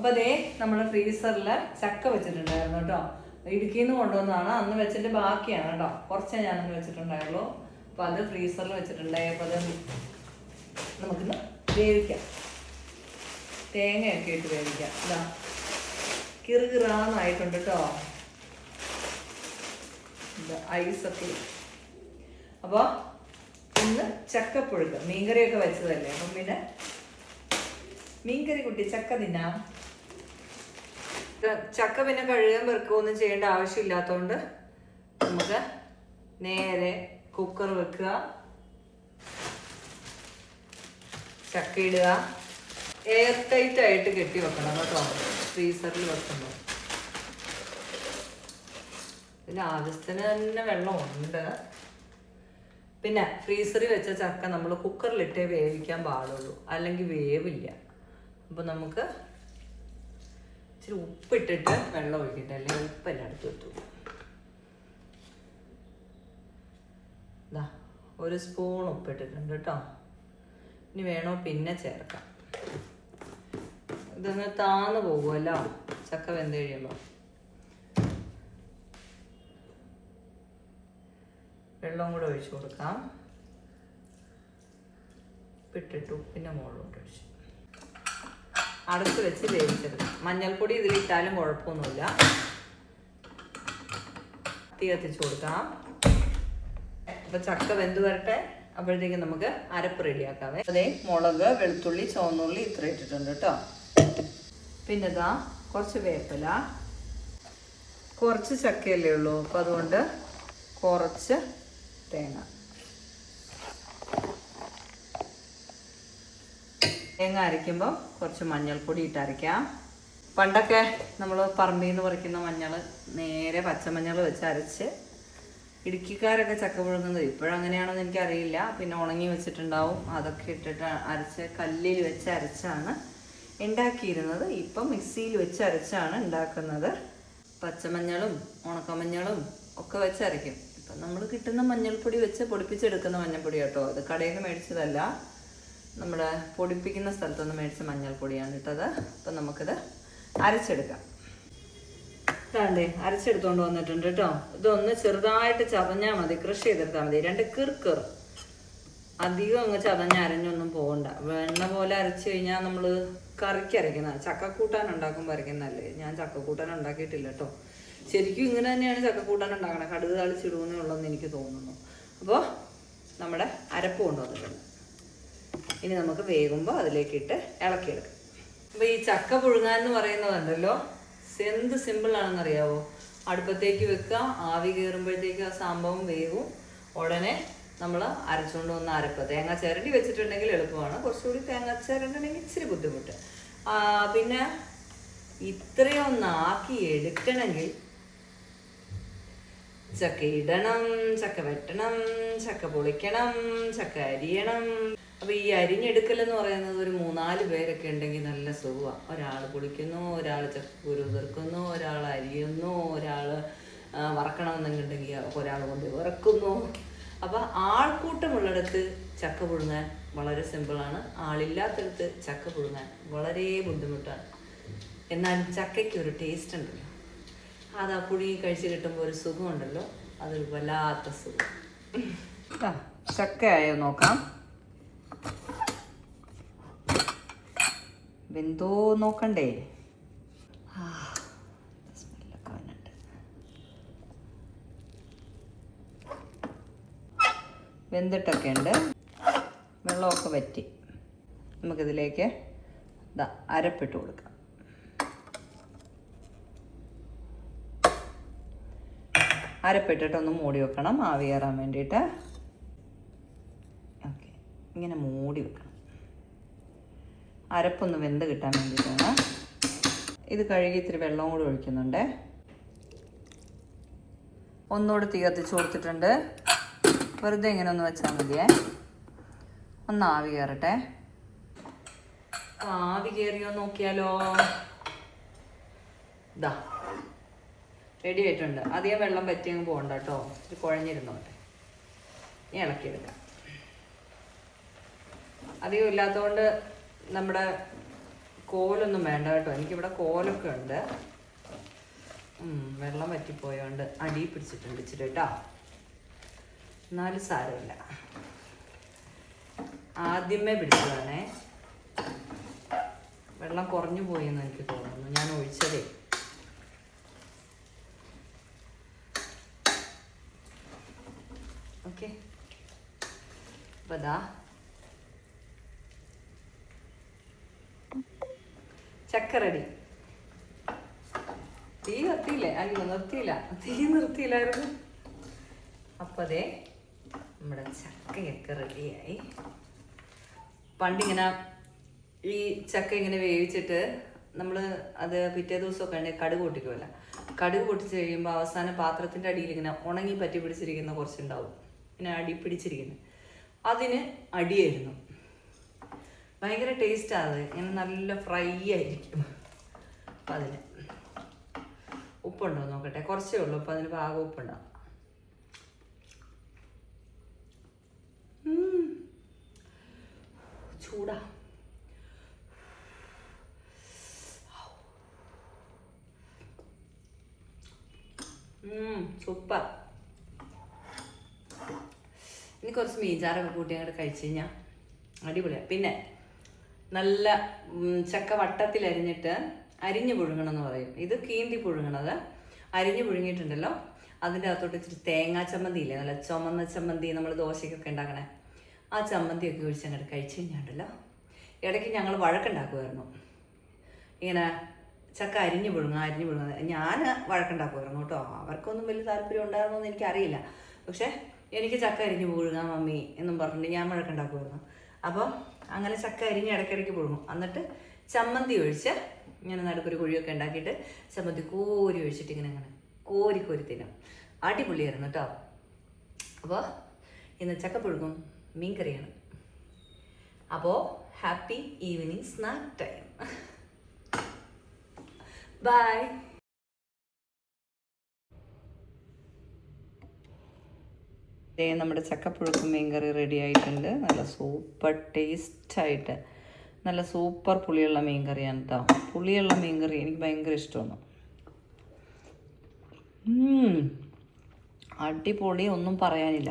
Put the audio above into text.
അപ്പോൾ അതേ നമ്മൾ ഫ്രീസറിൽ ചക്ക വെച്ചിട്ടുണ്ടായിരുന്നു കേട്ടോ. ഇടുക്കിയിൽ നിന്ന് കൊണ്ടുവന്നതാണ്. അന്ന് വെച്ചിട്ട് ബാക്കിയാണ് കേട്ടോ. കുറച്ചേ ഞാനന്ന് വെച്ചിട്ടുണ്ടായുള്ളൂ. അപ്പോൾ അത് ഫ്രീസറിൽ വെച്ചിട്ടുണ്ടായി. അപ്പോൾ അത് നമുക്കിന്ന് വേവിക്കാം. തേങ്ങയൊക്കെ ഇട്ട് വേവിക്കാം. ഇതാ കിറുകിറാന്നായിട്ടുണ്ട് കേട്ടോ. ഐസൊക്കെ. അപ്പോൾ ഇന്ന് ചക്കപ്പുഴുക്ക്. മീൻകറിയൊക്കെ വെച്ചതല്ലേ, അപ്പം പിന്നെ മീൻകറി കുട്ടി ചക്ക തിന്നാം. ചക്ക പിന്നെ കഴുകാൻ വെറുക്കുകയൊന്നും ചെയ്യേണ്ട ആവശ്യമില്ലാത്തതുകൊണ്ട് നമുക്ക് നേരെ കുക്കർ വെക്കുക, ചക്ക ഇടുക. എയർ ടൈറ്റ് ആയിട്ട് കെട്ടി വെക്കണം കേട്ടോ ഫ്രീസറിൽ വെക്കുമ്പോൾ. ഇതിന് ആവശ്യത്തിന് തന്നെ വെള്ളമുണ്ട്. പിന്നെ ഫ്രീസറിൽ വെച്ച ചക്ക നമ്മൾ കുക്കറിലിട്ടേ വേവിക്കാൻ പാടുള്ളൂ, അല്ലെങ്കിൽ വേവില്ല. അപ്പോൾ നമുക്ക് ഇച്ചിരി ഉപ്പിട്ടിട്ട് വെള്ളം ഒഴിക്കട്ടെ, അല്ലെങ്കിൽ ഉപ്പെല്ലാം എടുത്ത് വെച്ചു. ഇതാ 1 സ്പൂൺ ഉപ്പിട്ടിട്ടുണ്ട് കേട്ടോ. ഇനി വേണോ പിന്നെ ചേർക്കാം. ഇതൊന്ന് താന്ന് പോകുമല്ലോ ചക്ക വെന്ത് കഴിയുമ്പോൾ. വെള്ളവും കൂടെ ഒഴിച്ചു കൊടുക്കാം. ഉപ്പിട്ടിട്ട് ഉപ്പിൻ്റെ മുകളിലോട്ട് ഒഴിച്ചു അടച്ച് വെച്ച് വേവിച്ചെടുക്കാം. മഞ്ഞൾപ്പൊടി ഇതിലിട്ടാലും കുഴപ്പമൊന്നുമില്ല. തീ കത്തിച്ച് കൊടുക്കാം. അപ്പോൾ ചക്ക വെന്ത് വരട്ടെ. അപ്പോഴത്തേക്കും നമുക്ക് അരപ്പ് റെഡിയാക്കാവേ. അതേ മുളക്, വെളുത്തുള്ളി, ചുവന്നുള്ളി ഇത്ര ഇട്ടിട്ടുണ്ട് കേട്ടോ. പിന്നെ ഇതാ കുറച്ച് വേപ്പില. കുറച്ച് ചക്കയല്ലേ ഉള്ളൂ, അപ്പോൾ അതുകൊണ്ട് കുറച്ച് തേങ്ങ. തേങ്ങ അരയ്ക്കുമ്പോൾ കുറച്ച് മഞ്ഞൾപ്പൊടി ഇട്ട് അരയ്ക്കാം. പണ്ടൊക്കെ നമ്മൾ പറമ്പിൽ നിന്ന് പറിക്കുന്ന മഞ്ഞൾ നേരെ പച്ചമഞ്ഞൾ വെച്ച് അരച്ച് ഇടുക്കിക്കാരൊക്കെ ചക്ക പുഴുങ്ങുന്നത്. ഇപ്പോഴങ്ങനെയാണെന്ന് എനിക്കറിയില്ല. പിന്നെ ഉണങ്ങി വെച്ചിട്ടുണ്ടാവും. അതൊക്കെ ഇട്ടിട്ട് അരച്ച് കല്ലിൽ വെച്ച് അരച്ചാണ് ഉണ്ടാക്കിയിരുന്നത്. ഇപ്പം മിക്സിയിൽ വെച്ച് അരച്ചാണ് ഉണ്ടാക്കുന്നത്. പച്ചമഞ്ഞളും ഉണക്കമഞ്ഞളും ഒക്കെ വെച്ച് അരയ്ക്കും. ഇപ്പം നമ്മൾ കിട്ടുന്ന മഞ്ഞൾപ്പൊടി വെച്ച് പൊടിപ്പിച്ചെടുക്കുന്ന മഞ്ഞൾപ്പൊടി കേട്ടോ. അത് കടയിൽ നിന്ന് മേടിച്ചതല്ല, നമ്മുടെ പൊടിപ്പിക്കുന്ന സ്ഥലത്തുനിന്ന് മേടിച്ച മഞ്ഞൾപ്പൊടിയാണ് ഇട്ടത്. അപ്പം നമുക്കിത് അരച്ചെടുക്കാം. ഇതാണ്ടേ അരച്ചെടുത്തോണ്ട് വന്നിട്ടുണ്ട് കേട്ടോ. ഇതൊന്ന് ചെറുതായിട്ട് ചതഞ്ഞാൽ മതി, ക്രഷ് ചെയ്തെടുത്താൽ മതി. 2 കിർ. അധികം അങ്ങ് അരഞ്ഞൊന്നും പോകണ്ട. വെണ്ണ പോലെ അരച്ചു കഴിഞ്ഞാൽ നമ്മൾ കറിക്ക് അരയ്ക്കുന്ന, ചക്കക്കൂട്ടാൻ ഉണ്ടാക്കുമ്പോൾ അരയ്ക്കുന്നതല്ലേ. ഞാൻ ചക്കക്കൂട്ടാൻ ഉണ്ടാക്കിയിട്ടില്ല കേട്ടോ. ശരിക്കും ഇങ്ങനെ തന്നെയാണ് ചക്കക്കൂട്ടാൻ ഉണ്ടാക്കണം. കടുക് താളിച്ചിടുന്നേ ഉള്ളതെന്ന് എനിക്ക് തോന്നുന്നു. അപ്പോൾ നമ്മുടെ അരപ്പ് കൊണ്ടുവന്നിട്ടുണ്ട്. ഇനി നമുക്ക് വേകുമ്പോൾ അതിലേക്കിട്ട് ഇളക്കിയെടുക്കാം. അപ്പോൾ ഈ ചക്ക പുഴുങ്ങാൻ എന്ന് പറയുന്നതുണ്ടല്ലോ, എന്ത് സിമ്പിളാണെന്നറിയാവോ. അടുപ്പത്തേക്ക് വെക്കുക, ആവി കയറുമ്പോഴത്തേക്ക് ആ സംഭവം വേവും. ഉടനെ നമ്മൾ അരച്ചുകൊണ്ട് വന്ന അരപ്പ് തേങ്ങ ചിരണ്ടി വെച്ചിട്ടുണ്ടെങ്കിൽ എളുപ്പമാണ്. കുറച്ചുകൂടി തേങ്ങ ചിരണ്ടണമെങ്കിൽ ഇച്ചിരി ബുദ്ധിമുട്ട്. പിന്നെ ഇത്രയൊന്നാക്കി എടുക്കണമെങ്കിൽ ചക്ക ഇടണം, ചക്ക വെട്ടണം, ചക്ക പൊളിക്കണം, ചക്ക അരിയണം. അപ്പോൾ ഈ അരിഞ്ഞെടുക്കലെന്ന് പറയുന്നത് ഒരു 3-4 പേരൊക്കെ ഉണ്ടെങ്കിൽ നല്ല സുഖമാണ്. ഒരാൾ പൊളിക്കുന്നു, ഒരാൾ ചക്കക്കുരു തീർക്കുന്നു, ഒരാൾ അരിയുന്നു, ഒരാൾ വറക്കണമെന്നുണ്ടെങ്കിൽ ഒരാൾ കൊണ്ട് വിറക്കുന്നു. അപ്പോൾ ആൾക്കൂട്ടമുള്ളിടത്ത് ചക്ക പുഴുങ്ങാൻ വളരെ സിമ്പിളാണ്. ആളില്ലാത്തടത്ത് ചക്ക പുഴുങ്ങാൻ വളരെ ബുദ്ധിമുട്ടാണ്. എന്നാലും ചക്കയ്ക്കൊരു ടേസ്റ്റ് ഉണ്ടല്ലോ, അത് ആ പുഴുങ്ങി കഴിച്ച് കിട്ടുമ്പോൾ ഒരു സുഖമുണ്ടല്ലോ, അതൊരു വല്ലാത്ത സുഖം. ചക്കയായോ നോക്കാം. വെന്തോ നോക്കണ്ടേ. സ്മെല്ലൊക്കെ വന്നിട്ട് വെന്തിട്ടൊക്കെ ഉണ്ട്. വെള്ളമൊക്കെ വറ്റി. നമുക്കിതിലേക്ക് അരപ്പിട്ട് കൊടുക്കാം. അരപ്പിട്ടിട്ടൊന്ന് മൂടി വെക്കണം, ആവി കയറാൻ വേണ്ടിയിട്ട്. ഓക്കെ, ഇങ്ങനെ മൂടി വെക്കണം. അരപ്പൊന്ന് വെന്ത് കിട്ടാൻ വേണ്ടിയിട്ടാണ്. ഇത് കഴുകി ഇത്തിരി വെള്ളവും കൂടി ഒഴിക്കുന്നുണ്ട്. ഒന്നുകൂടി തീ കത്തിച്ച് കൊടുത്തിട്ടുണ്ട്. വെറുതെ ഇങ്ങനെ ഒന്ന് വെച്ചാൽ മതിയേ. ഒന്ന് ആവി കയറട്ടെ. ആവി കയറിയോ നോക്കിയാലോ. ഇതാ റെഡി ആയിട്ടുണ്ട്. അധികം വെള്ളം പറ്റിയങ്ങ് പോകണ്ട കേട്ടോ. ഇത് കുഴഞ്ഞിരുന്നോട്ടെ. ഇനി കോലൊന്നും വേണ്ട കേട്ടോ, എനിക്കിവിടെ കോലൊക്കെ ഉണ്ട്. വെള്ളം വറ്റിപ്പോയോണ്ട് അടി പിടിച്ചിട്ടുണ്ട് ഇച്ചിരി കേട്ടോ, എന്നാലും സാരമില്ല. ആദ്യമേ പിടിച്ചതാണേ, വെള്ളം കുറഞ്ഞു പോയെന്ന് എനിക്ക് തോന്നുന്നു, ഞാൻ ഒഴിച്ചതേ. ഓക്കെ, അപ്പം അതാ ചക്ക റെഡി. തീ നിർത്തിയില്ലേ? അയ്യോ നിർത്തിയില്ല, തീ നിർത്തിയില്ലായിരുന്നു. അപ്പം അതേ നമ്മുടെ ചക്കയൊക്കെ റെഡിയായി. പണ്ടിങ്ങനെ ഈ ചക്ക ഇങ്ങനെ വേവിച്ചിട്ട് നമ്മൾ അത് പിറ്റേ ദിവസമൊക്കെ ഉണ്ടെങ്കിൽ കടുക് പൊട്ടിക്കുമല്ല, കടുക് പൊട്ടിച്ച് കഴിയുമ്പോൾ അവസാനം പാത്രത്തിൻ്റെ അടിയിൽ ഇങ്ങനെ ഉണങ്ങി പറ്റി പിടിച്ചിരിക്കുന്ന കുറച്ചുണ്ടാവും, ഇങ്ങനെ അടി പിടിച്ചിരിക്കുന്നത്. അതിന് അടിയായിരുന്നു. ഭയങ്കര ടേസ്റ്റാണ് അത്, ഇങ്ങനെ നല്ല ഫ്രൈ ആയിരിക്കും. അപ്പം അതിന് ഉപ്പുണ്ടോ നോക്കട്ടെ, കുറച്ചേ ഉള്ളൂ. അപ്പം അതിന് പാകം ഉപ്പുണ്ടാവും. ചൂടാ. സൂപ്പർ. ഇനി കുറച്ച് മീൻചാറൊക്കെ കൂട്ടി അങ്ങോട്ട് കഴിച്ച് കഴിഞ്ഞാൽ അടിപൊളിയാണ്. പിന്നെ നല്ല ചക്ക വട്ടത്തിൽ അരിഞ്ഞ് പുഴുങ്ങണമെന്ന് പറയും. ഇത് കീന്തി പുഴുങ്ങണത്. അരിഞ്ഞ് പുഴുങ്ങിയിട്ടുണ്ടല്ലോ, അതിൻ്റെ അകത്തോട്ട് ഇച്ചിരി തേങ്ങാ ചമ്മന്തി ഇല്ലേ, നല്ല ചുമന്ന ചമ്മന്തി നമ്മൾ ദോശയ്ക്കൊക്കെ ഉണ്ടാക്കണേ, ആ ചമ്മന്തിയൊക്കെ ഒഴിച്ച് അങ്ങോട്ട് കഴിച്ച് കഴിഞ്ഞാണ്ടല്ലോ. ഇടയ്ക്ക് ഞങ്ങൾ വഴക്കുണ്ടാക്കുമായിരുന്നു, ഇങ്ങനെ ചക്ക അരിഞ്ഞ് പുഴുങ്ങുക. ഞാൻ വഴക്കുണ്ടാക്കുമായിരുന്നു കേട്ടോ, അവർക്കൊന്നും വലിയ താല്പര്യം ഉണ്ടായിരുന്നോ എന്ന് എനിക്കറിയില്ല. പക്ഷേ എനിക്ക് ചക്ക അരിഞ്ഞ് പുഴുങ്ങാം മമ്മി എന്നും പറഞ്ഞിട്ട് ഞാൻ വഴക്കുണ്ടാക്കുമായിരുന്നു. അപ്പോൾ അങ്ങനെ ചക്ക അരിഞ്ഞ് ഇടയ്ക്കിടയ്ക്ക് പുഴുങ്ങും. എന്നിട്ട് ചമ്മന്തി ഒഴിച്ച് ഇങ്ങനെ നടുക്കൊരു കുഴിയൊക്കെ ഉണ്ടാക്കിയിട്ട് ചമ്മന്തി കോരി ഒഴിച്ചിട്ട് ഇങ്ങനെ കോരി തിന്നും. അടിപൊളിയായിരുന്നു കേട്ടോ. അപ്പോൾ ഇന്ന് ചക്കപ്പുഴുക്കും മീൻ കറിയാണ്. അപ്പോൾ happy evening snack time. Bye. നമ്മുടെ ചക്കപ്പുഴുക്കും മീൻ കറി റെഡി ആയിട്ടുണ്ട്. നല്ല സൂപ്പർ ടേസ്റ്റായിട്ട് നല്ല സൂപ്പർ പുളിയുള്ള മീൻ കറിയാണ് കേട്ടോ. പുളിയുള്ള മീൻ കറി എനിക്ക് ഭയങ്കര ഇഷ്ടമാണ്. അടിപൊളി, ഒന്നും പറയാനില്ല.